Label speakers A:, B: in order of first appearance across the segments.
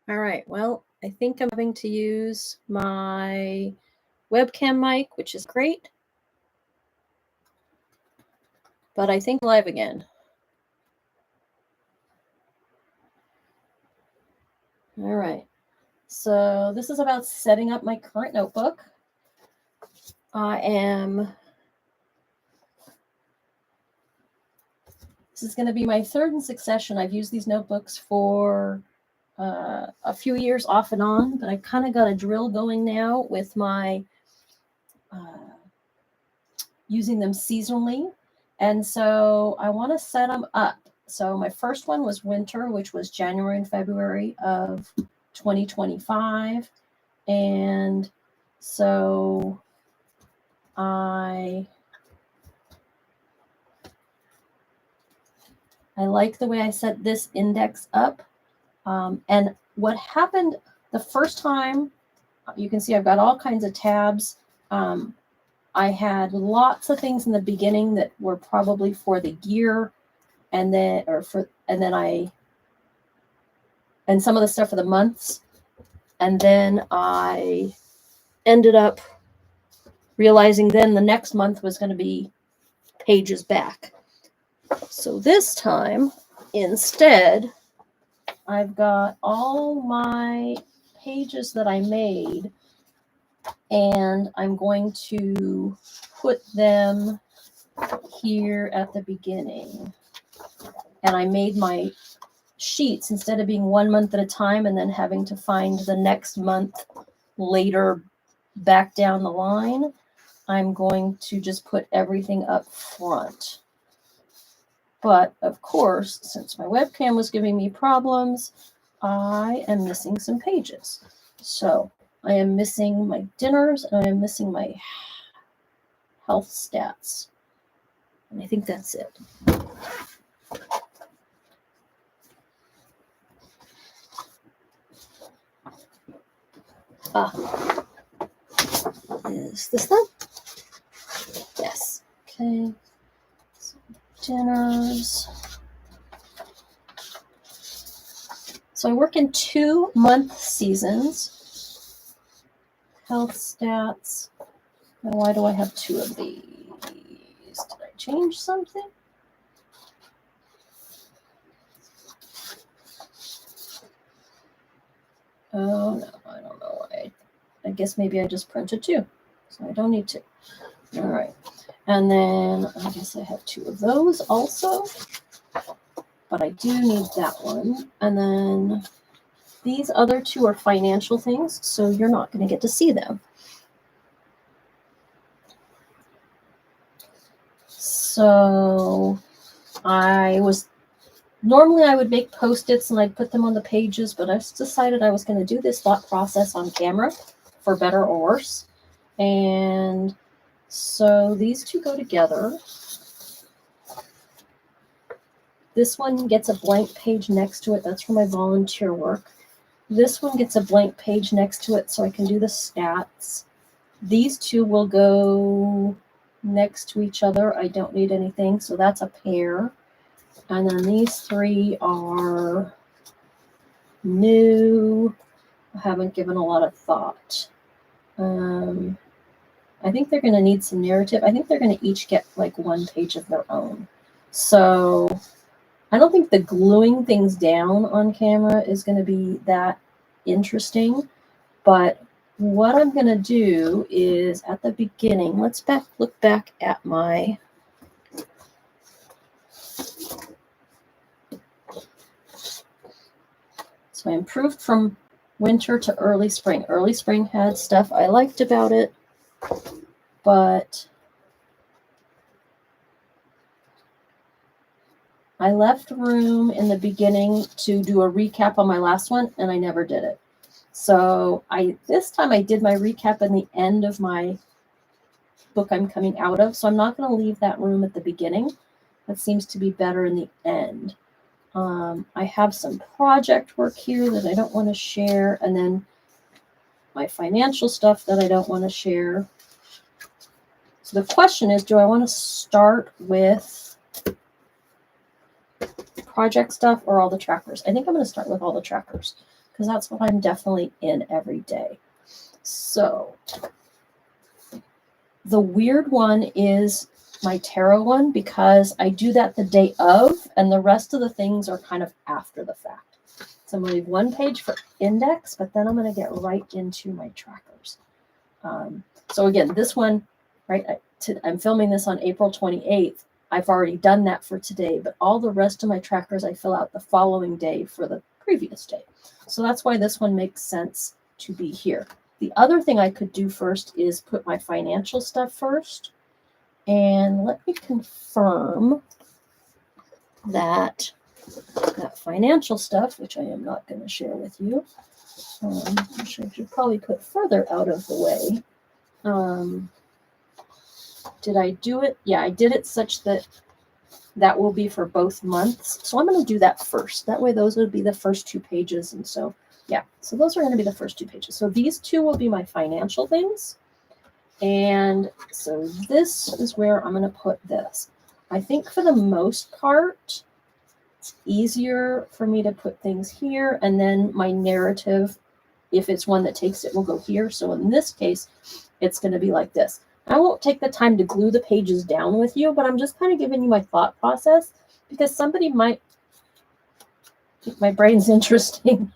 A: All right, well, I think I'm having to use my webcam mic, which is great. But I think I'm live again. All right, so this is about setting up my current notebook. This is going to be my third in succession. I've used these notebooks for a few years off and on, but I've kind of got a drill going now with my using them seasonally. And so I want to set them up. So my first one was winter, which was January and February of 2025. And so I like the way I set this index up. And what happened the first time, you can see I've got all kinds of tabs. I had lots of things in the beginning that were probably for the year, and then some of the stuff for the months. And then I ended up realizing then the next month was going to be pages back. So this time, instead, I've got all my pages that I made, and I'm going to put them here at the beginning. And I made my sheets, instead of being 1 month at a time and then having to find the next month later back down the line, I'm going to just put everything up front. But of course, since my webcam was giving me problems, I am missing some pages. So I am missing my dinners, and I am missing my health stats. And I think that's it. Is this them? Yes. Okay. So dinners. So I work in 2-month seasons. Health stats. Now, why do I have 2 of these? Did I change something? Oh, no, I don't know why. I guess maybe I just printed 2, so I don't need 2. All right. And then I guess I have 2 of those also, but I do need that one. And then these other 2 are financial things, so you're not going to get to see them. So normally I would make Post-its and I'd put them on the pages, but I decided I was going to do this thought process on camera, for better or worse. And so these 2 go together. This one gets a blank page next to it. That's for my volunteer work. This one gets a blank page next to it so I can do the stats. These 2 will go next to each other. I don't need anything, so that's a pair. And then these 3 are new. I haven't given a lot of thought. I think they're going to need some narrative. I think they're going to each get like 1 page of their own. So I don't think the gluing things down on camera is going to be that interesting. But what I'm going to do is at the beginning, let's look back at my So I improved from winter to early spring. Early spring had stuff I liked about it, but I left room in the beginning to do a recap on my last one, and I never did it. So this time I did my recap in the end of my book I'm coming out of, so I'm not going to leave that room at the beginning. That seems to be better in the end. I have some project work here that I don't want to share, and then my financial stuff that I don't want to share. So the question is, do I want to start with project stuff or all the trackers? I think I'm going to start with all the trackers. because that's what I'm definitely in every day. So the weird one is my tarot one, because I do that the day of, and the rest of the things are kind of after the fact. So I'm going to leave one page for index, but then I'm going to get right into my trackers. So again, this one, right, I'm filming this on April 28th. I've already done that for today, but all the rest of my trackers I fill out the following day for the previous day. So that's why this one makes sense to be here. The other thing I could do first is put my financial stuff first. And let me confirm that that financial stuff, which I am not going to share with you, which I should probably put further out of the way. Did I do it? Yeah, I did it such that that will be for both months. So I'm going to do that first. That way those would be the first 2 pages. And so, yeah, so those are going to be the first 2 pages. So these 2 will be my financial things. And so this is where I'm going to put this. I think for the most part, it's easier for me to put things here, and then my narrative, if it's one that takes it, will go here. So in this case, it's going to be like this. I won't take the time to glue the pages down with you, but I'm just kind of giving you my thought process, because somebody might think my brain's interesting.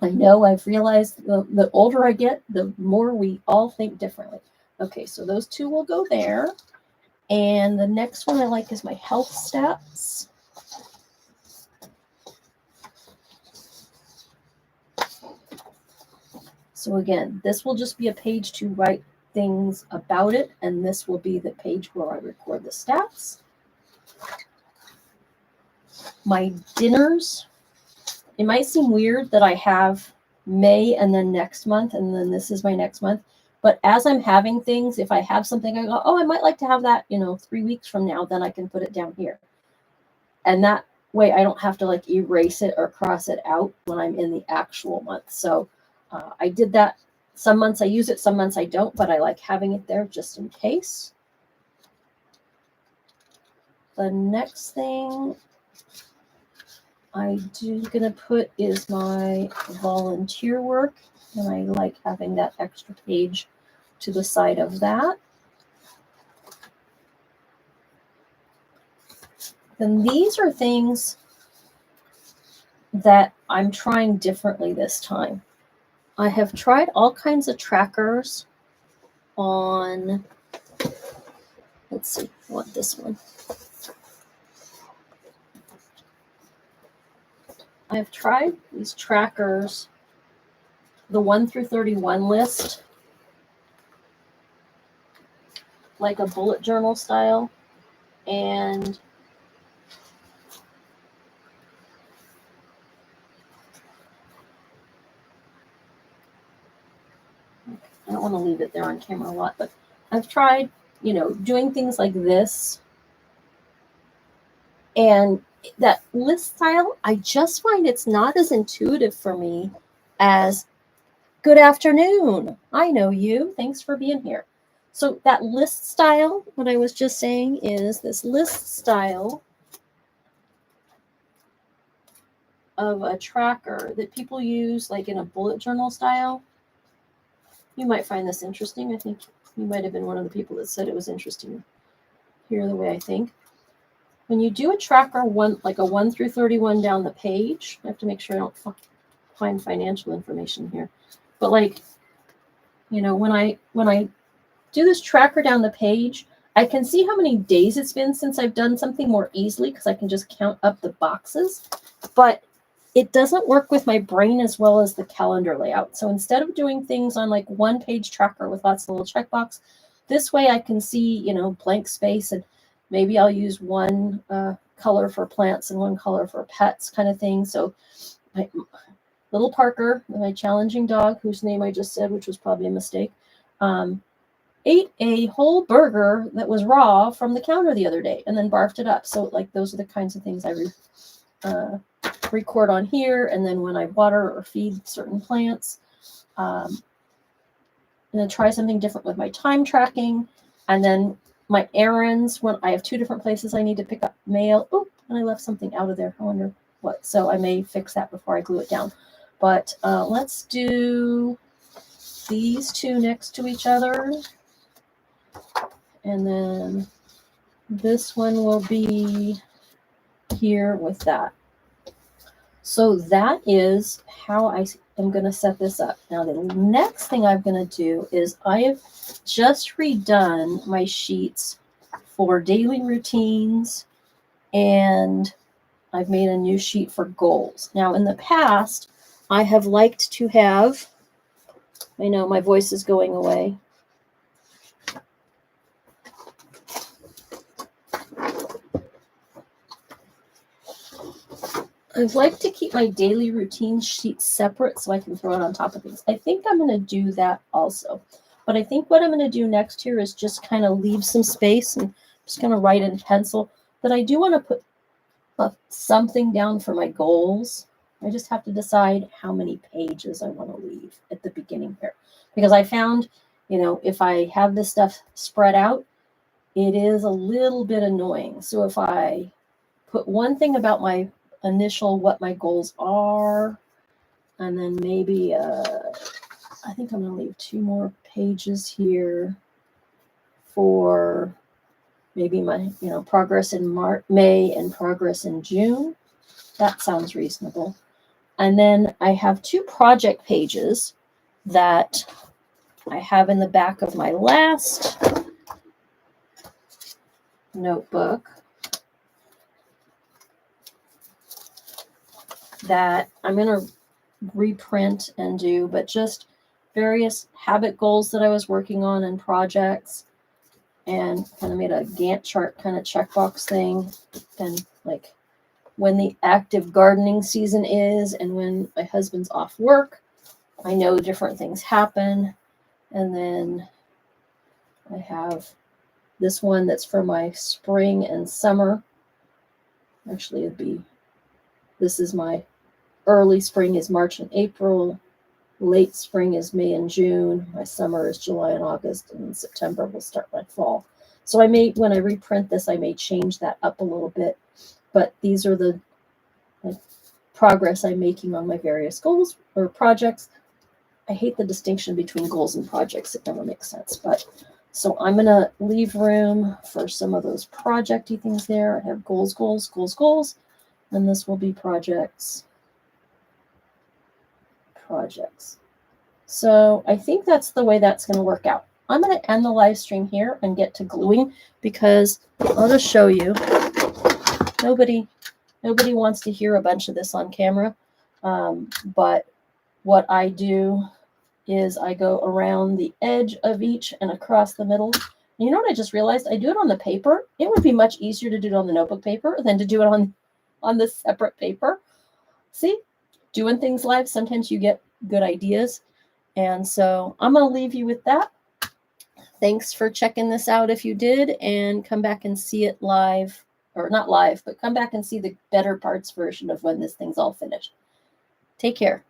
A: I know, I've realized the older I get, the more we all think differently. Okay, so those 2 will go there. And the next one I like is my health stats. So again, this will just be a page to write things about it, and this will be the page where I record the stats. My dinners. It might seem weird that I have May and then next month, and then this is my next month. But as I'm having things, if I have something, I go, oh, I might like to have that, 3 weeks from now, then I can put it down here. And that way I don't have to like erase it or cross it out when I'm in the actual month. So I did that. Some months I use it, some months I don't, but I like having it there just in case. The next thing I'm gonna put is my volunteer work, and I like having that extra page to the side of that. Then these are things that I'm trying differently this time. I have tried all kinds of trackers on, let's see, I want this one. I've tried these trackers, the 1 through 31 list, like a bullet journal style, and I don't want to leave it there on camera a lot, but I've tried, doing things like this. And that list style, I just find it's not as intuitive for me as good afternoon. I know you. Thanks for being here. So that list style, what I was just saying is this list style of a tracker that people use like in a bullet journal style. You might find this interesting. I think you might have been one of the people that said it was interesting. Hear the way I think. When you do a tracker, like a 1 through 31 down the page, I have to make sure I don't find financial information here. But like, when I do this tracker down the page, I can see how many days it's been since I've done something more easily because I can just count up the boxes. But it doesn't work with my brain as well as the calendar layout. So instead of doing things on like 1-page tracker with lots of little checkbox, this way I can see, blank space, and maybe I'll use one color for plants and one color for pets kind of thing. So my little Parker, my challenging dog, whose name I just said, which was probably a mistake, ate a whole burger that was raw from the counter the other day and then barfed it up. So like those are the kinds of things I record on here. And then when I water or feed certain plants, and then try something different with my time tracking. And then my errands, when I have 2 different places I need to pick up mail. Oh, and I left something out of there. I wonder what. So I may fix that before I glue it down. But let's do these two next to each other. And then this one will be here with that. So that is how I am going to set this up. Now, the next thing I'm going to do is I have just redone my sheets for daily routines, and I've made a new sheet for goals. Now, in the past, I have liked to have, I know my voice is going away. I'd like to keep my daily routine sheet separate so I can throw it on top of things. I think I'm going to do that also. But I think what I'm going to do next here is just kind of leave some space, and I'm just going to write in pencil that I do want to put something down for my goals. I just have to decide how many pages I want to leave at the beginning here. Because I found, you know, if I have this stuff spread out, it is a little bit annoying. So if I put one thing about my initial, what my goals are, and then maybe I think I'm going to leave 2 more pages here for maybe my, you know, progress in May and progress in June. That sounds reasonable. And then I have 2 project pages that I have in the back of my last notebook that I'm going to reprint and do, but just various habit goals that I was working on and projects, and kind of made a Gantt chart kind of checkbox thing, and like when the active gardening season is and when my husband's off work, I know different things happen. And then I have this one that's for my spring and summer. Actually, this is my early spring is March and April. Late spring is May and June. My summer is July and August. And in September will start my fall. So when I reprint this, I may change that up a little bit. But these are the progress I'm making on my various goals or projects. I hate the distinction between goals and projects. It never makes sense. But so I'm going to leave room for some of those project-y things there. I have goals, goals, goals, goals. And this will be projects. So I think that's the way that's going to work out. I'm going to end the live stream here and get to gluing, because I'll just show you. Nobody wants to hear a bunch of this on camera. But what I do is I go around the edge of each and across the middle. You know what I just realized? I do it on the paper. It would be much easier to do it on the notebook paper than to do it on the separate paper. See? Doing things live, sometimes you get good ideas. And so I'm going to leave you with that. Thanks for checking this out if you did, and come back and see it live, or not live, but come back and see the better parts version of when this thing's all finished. Take care.